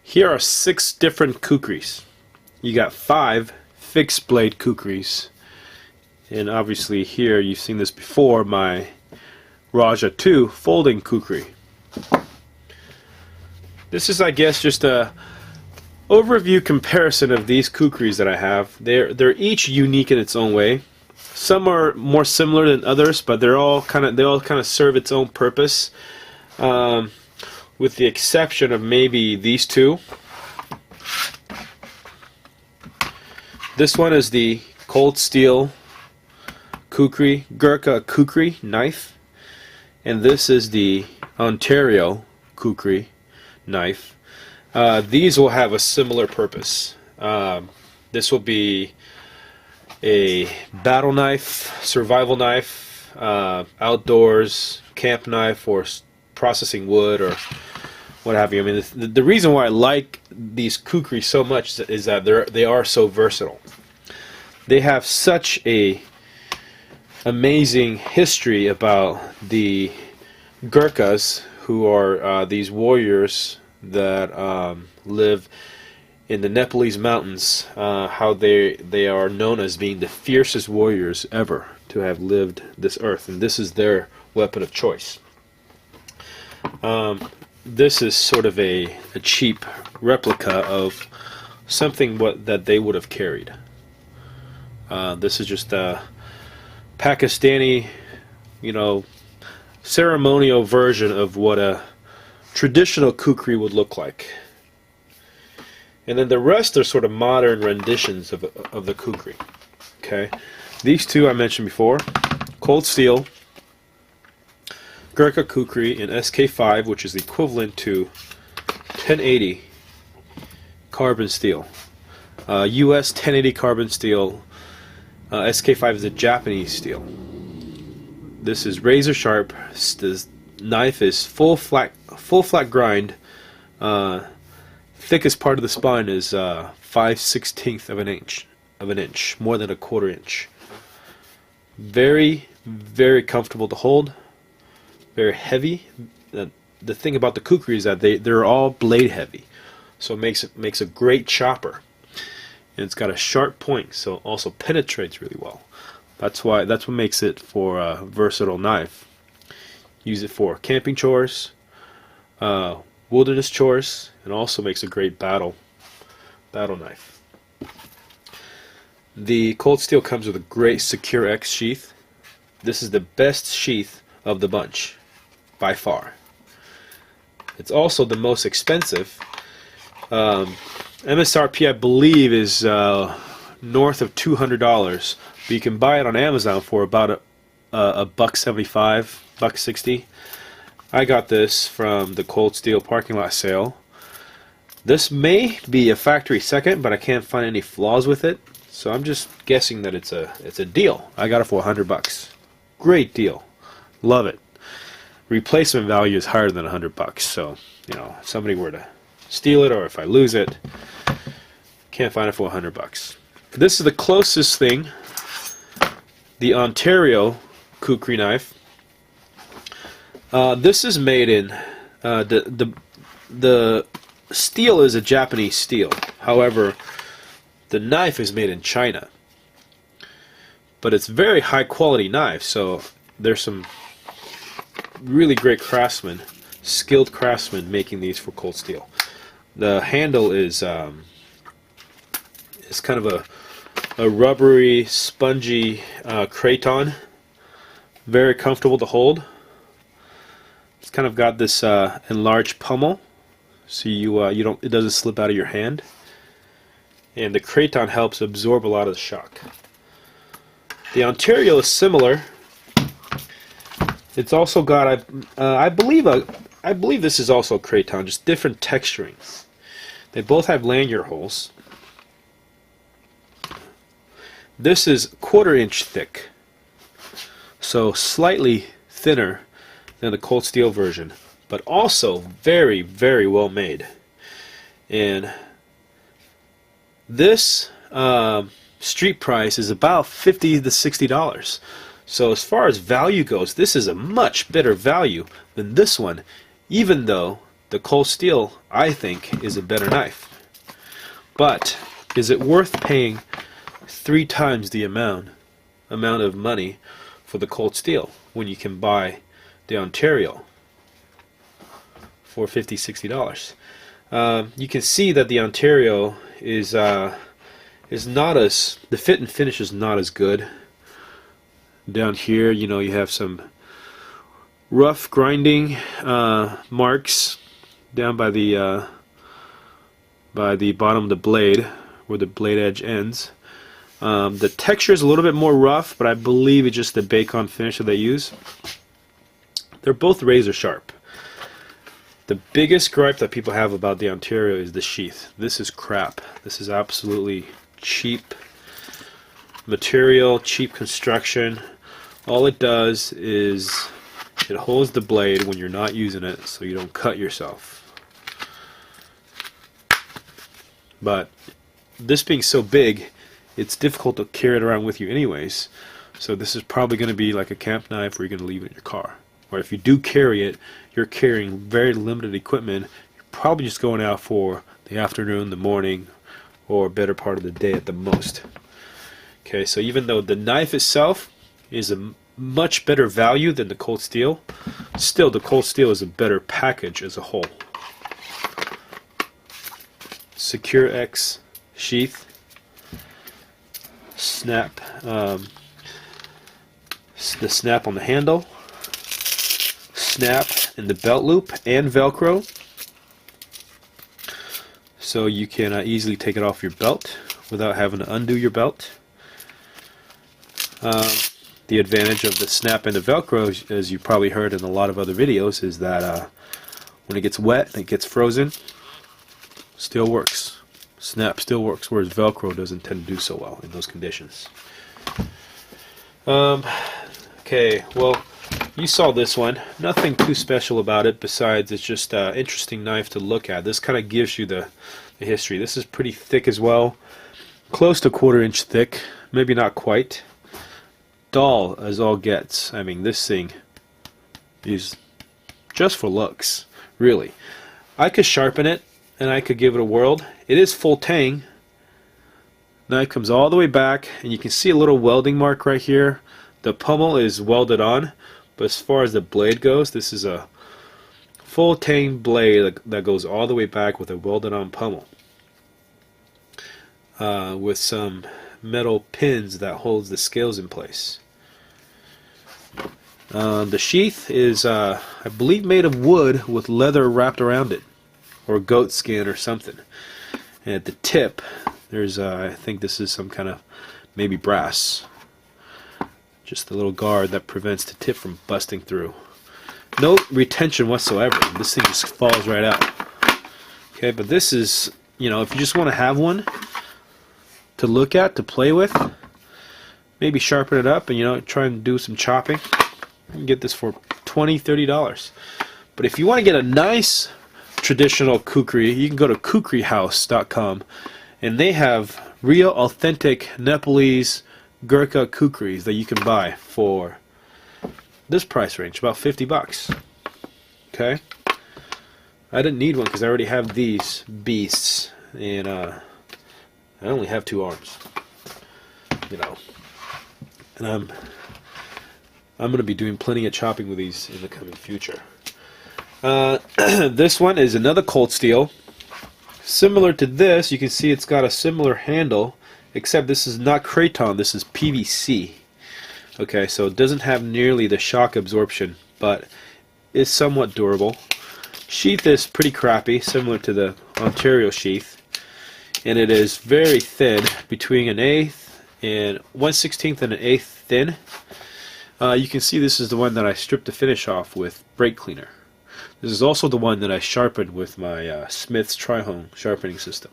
Here are 6 different kukris. You got 5 fixed blade kukris, and obviously here you've seen this before, my Rajah 2 folding kukri. This is, I guess, just a overview comparison of these kukris that I have. They're each unique in its own way. Some are more similar than others, but they all kind of serve its own purpose. With the exception of maybe these 2. This one is the cold steel Kukri, Gurkha Kukri knife, and this is the Ontario Kukri knife. These will have a similar purpose. This will be a battle knife, survival knife, outdoors, camp knife, or processing wood, or what have you. I mean, the reason why I like these kukri so much is that they are so versatile. They have such a amazing history about the Gurkhas, who are these warriors that live in the Nepalese mountains. How they are known as being the fiercest warriors ever to have lived this earth, and this is their weapon of choice. This is sort of a cheap replica of something that they would have carried. This is just a Pakistani, ceremonial version of what a traditional kukri would look like. And then the rest are sort of modern renditions of the kukri. Okay, these 2 I mentioned before, cold steel Gurkha Kukri in SK5, which is equivalent to 1080 carbon steel. US 1080 carbon steel. SK5 is a Japanese steel. This is razor sharp. This knife is full flat grind. Thickest part of the spine is 5/16 of an inch, more than a 1/4 inch. Very, very comfortable to hold. Very heavy. The thing about the kukri is that they're all blade heavy, so it makes a great chopper. And it's got a sharp point, so also penetrates really well. That's what makes it for a versatile knife. Use it for camping chores, wilderness chores, and also makes a great battle knife. The cold steel comes with a great Secure X sheath. This is the best sheath of the bunch, by far. It's also the most expensive. MSRP, I believe, is north of $200, but you can buy it on Amazon for about a $1.75, $1.60. I got this from the Cold Steel parking lot sale. This may be a factory second, but I can't find any flaws with it, so I'm just guessing that it's a deal. I got it for $100. Great deal. Love it. Replacement value is higher than $100, so if somebody were to steal it, or if I lose it, can't find it for $100. This is the closest thing. The Ontario Kukri knife. This is made in the steel is a Japanese steel. However, the knife is made in China. But it's very high quality knife, so there's some really great craftsmen, skilled craftsmen making these for cold steel. The handle is kind of a rubbery, spongy craton. Very comfortable to hold. It's kind of got this enlarged pommel, so it doesn't slip out of your hand. And the craton helps absorb a lot of the shock. The Ontario is similar. It's also got, I believe this is also craton, just different texturings. They both have lanyard holes. This is 1/4 inch thick, so slightly thinner than the cold steel version, but also very, very well made. And this street price is about $50 to $60. So as far as value goes, this is a much better value than this one, even though the cold steel, I think, is a better knife. But is it worth paying 3 times the amount of money for the cold steel when you can buy the Ontario for $50, $60? You can see that the Ontario is not as, the fit and finish is not as good. Down here, you know, you have some rough grinding marks down by the bottom of the blade where the blade edge ends. The texture is a little bit more rough, but I believe it's just the bacon finish that they use. They're both razor sharp. The biggest gripe that people have about the Ontario is the sheath. This is crap. This is absolutely cheap material, cheap construction. All it does is it holds the blade when you're not using it so you don't cut yourself. But this being so big, it's difficult to carry it around with you anyways. So this is probably going to be like a camp knife where you're going to leave it in your car. Or if you do carry it, you're carrying very limited equipment. You're probably just going out for the afternoon, the morning, or better part of the day at the most. Okay, so even though the knife itself is a much better value than the cold steel, still the cold steel is a better package as a whole. Secure X sheath, snap, the snap on the handle, snap in the belt loop, and Velcro, so you can easily take it off your belt without having to undo your belt. The advantage of the snap and the Velcro, as you probably heard in a lot of other videos, is that when it gets wet and it gets frozen, still works. Snap still works, whereas Velcro doesn't tend to do so well in those conditions. Okay, well, you saw this one. Nothing too special about it besides it's just an interesting knife to look at. This kind of gives you the history. This is pretty thick as well, close to 1/4 inch thick, maybe not quite. Dull as all gets. I mean, this thing is just for looks, really. I could sharpen it and I could give it a whirl. It is full tang. Knife comes all the way back, and you can see a little welding mark right here. The pommel is welded on, but as far as the blade goes, this is a full tang blade that goes all the way back with a welded on pommel, with some metal pins that holds the scales in place. The sheath is I believe made of wood with leather wrapped around it, or goat skin or something. And at the tip there's I think this is some kind of maybe brass, just a little guard that prevents the tip from busting through. No retention whatsoever. This thing just falls right out. Okay, but this is, you know, if you just want to have one to look at, to play with, maybe sharpen it up and, you know, try and do some chopping, you can get this for $20, $30. But if you want to get a nice traditional kukri, you can go to kukrihouse.com, and they have real authentic Nepalese Gurkha kukris that you can buy for this price range, about $50. Okay, I didn't need one because I already have these beasts, and I only have 2 arms, you know, and I'm going to be doing plenty of chopping with these in the coming future. This one is another cold steel. Similar to this, you can see it's got a similar handle, except this is not Kraton, this is PVC. Okay, so it doesn't have nearly the shock absorption, but it's somewhat durable. Sheath is pretty crappy, similar to the Ontario sheath, and it is very thin, between 1/8 and 1/16 and 1/8 thin. You can see this is the one that I stripped the finish off with brake cleaner. This is also the one that I sharpened with my Smith's Tri-Home sharpening system,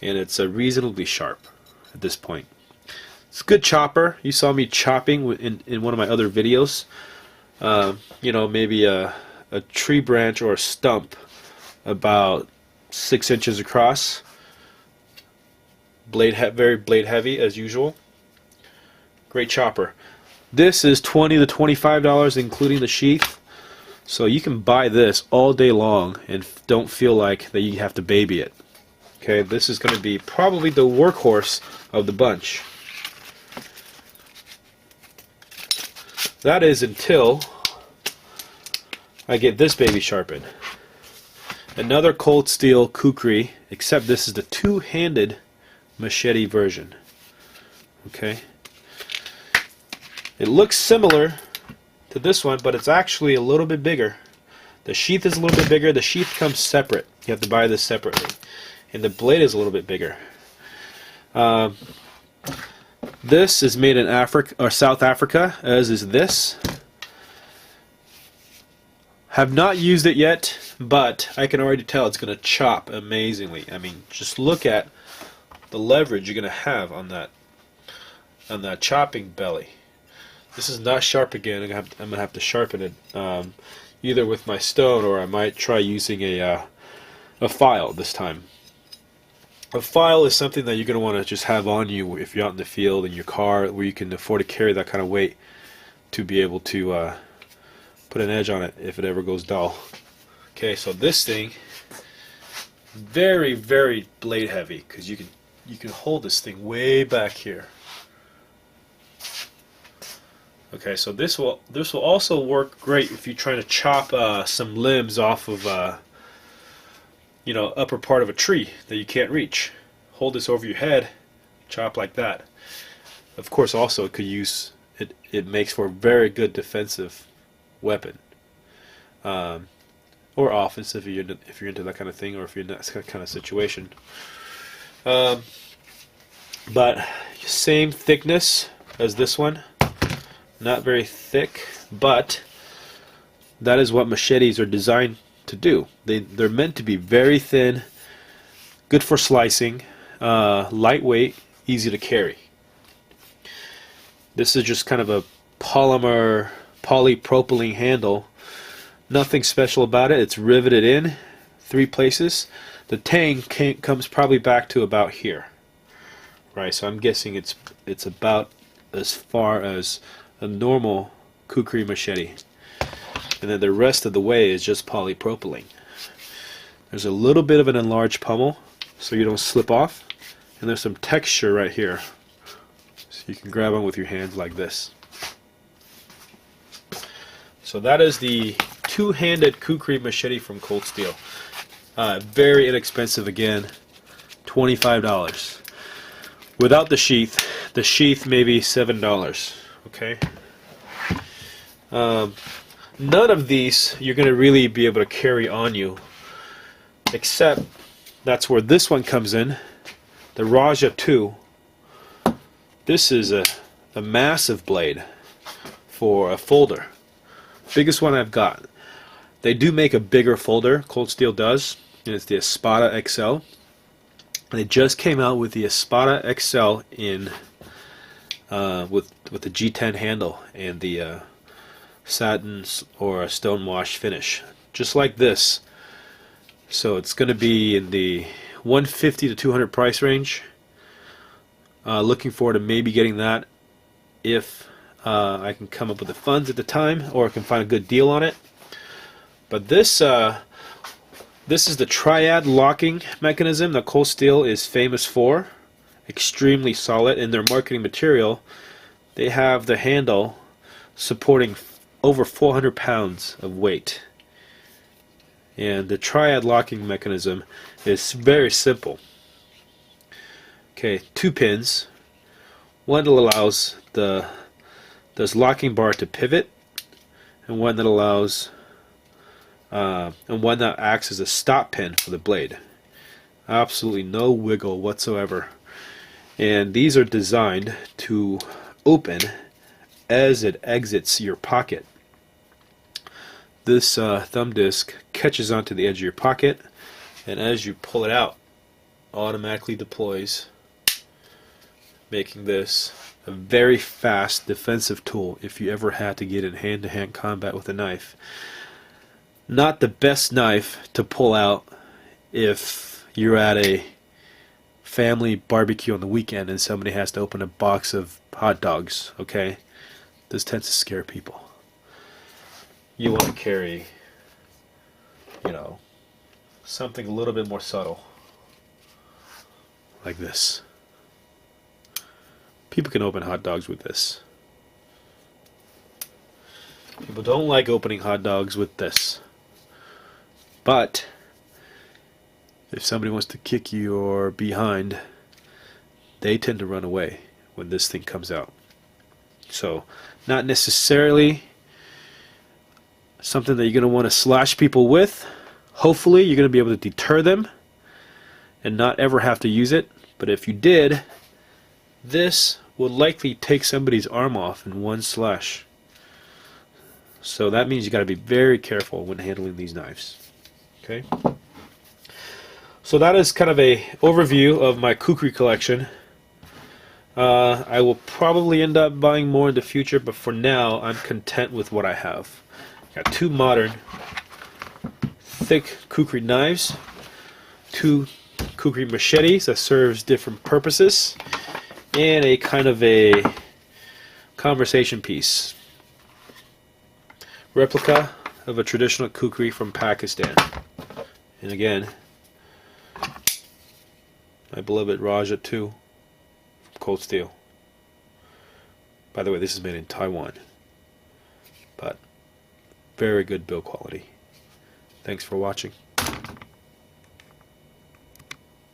and it's reasonably sharp at this point. It's a good chopper. You saw me chopping in one of my other videos. You know, maybe a tree branch or a stump about 6 inches across. Very blade heavy as usual. Great chopper. This is $20 to $25, including the sheath. So you can buy this all day long and don't feel like that you have to baby it. Okay, this is going to be probably the workhorse of the bunch. That is until I get this baby sharpened. Another cold steel Kukri, except this is the two-handed machete version. Okay. It looks similar to this one, but it's actually a little bit bigger. The sheath is a little bit bigger. The sheath comes separate. You have to buy this separately. And the blade is a little bit bigger. This is made in Africa or South Africa, as is this. Have not used it yet, but I can already tell it's going to chop amazingly. I mean, just look at the leverage you're going to have on that chopping belly. This is not sharp again. I'm going to have to sharpen it either with my stone, or I might try using a file this time. A file is something that you're going to want to just have on you if you're out in the field, in your car, where you can afford to carry that kind of weight to be able to put an edge on it if it ever goes dull. Okay, so this thing, very, very blade heavy, because you can hold this thing way back here. Okay, so this will also work great if you're trying to chop some limbs off of upper part of a tree that you can't reach. Hold this over your head, chop like that. Of course, also it could use it. It makes for a very good defensive weapon, or offensive if you're into that kind of thing, or if you're in that kind of situation. But same thickness as this one. Not very thick, but that is what machetes are designed to do. They're meant to be very thin, good for slicing, lightweight, easy to carry. This is just kind of a polymer polypropylene handle. Nothing special about it. It's riveted in 3 places. The tang comes probably back to about here, right? So I'm guessing it's about as far as a normal Kukri machete, and then the rest of the way is just polypropylene. There's a little bit of an enlarged pommel so you don't slip off, and there's some texture right here so you can grab on with your hands like this. So that is the two-handed Kukri machete from Cold Steel. Very inexpensive again, $25. Without the sheath maybe $7. Okay. None of these you're going to really be able to carry on you, except that's where this one comes in, the Rajah 2. This is a massive blade for a folder. Biggest one I've got. They do make a bigger folder, Cold Steel does, and it's the Espada Excel. They just came out with the Espada Excel in with the G10 handle and the satin or a stone wash finish, just like this. So it's going to be in the 150 to 200 price range. Looking forward to maybe getting that if I can come up with the funds at the time, or I can find a good deal on it. But this is the Triad locking mechanism that Cold Steel is famous for. Extremely solid. In their marketing material, they have the handle supporting over 400 pounds of weight. And the Triad locking mechanism is very simple. Okay, 2 pins. One that allows this locking bar to pivot, and one that allows and one that acts as a stop pin for the blade. Absolutely no wiggle whatsoever. And these are designed to open as it exits your pocket. This thumb disc catches onto the edge of your pocket, and as you pull it out, automatically deploys, making this a very fast defensive tool if you ever had to get in hand-to-hand combat with a knife. Not the best knife to pull out if you're at a family barbecue on the weekend and somebody has to open a box of hot dogs, okay? This tends to scare people. You want to carry you know, something a little bit more subtle. Like this. People can open hot dogs with this. People don't like opening hot dogs with this. But if somebody wants to kick your behind, they tend to run away when this thing comes out. So, not necessarily something that you're going to want to slash people with. Hopefully, you're going to be able to deter them and not ever have to use it. But if you did, this will likely take somebody's arm off in one slash. So that means you got to be very careful when handling these knives. Okay. So that is kind of a overview of my Kukri collection. I will probably end up buying more in the future, but for now I'm content with what I have. Got two modern thick Kukri knives, two Kukri machetes that serves different purposes, and a kind of a conversation piece. Replica of a traditional Kukri from Pakistan. And again, my beloved Rajah 2 from cold steel. By the way, this is made in Taiwan, but very good build quality. Thanks for watching.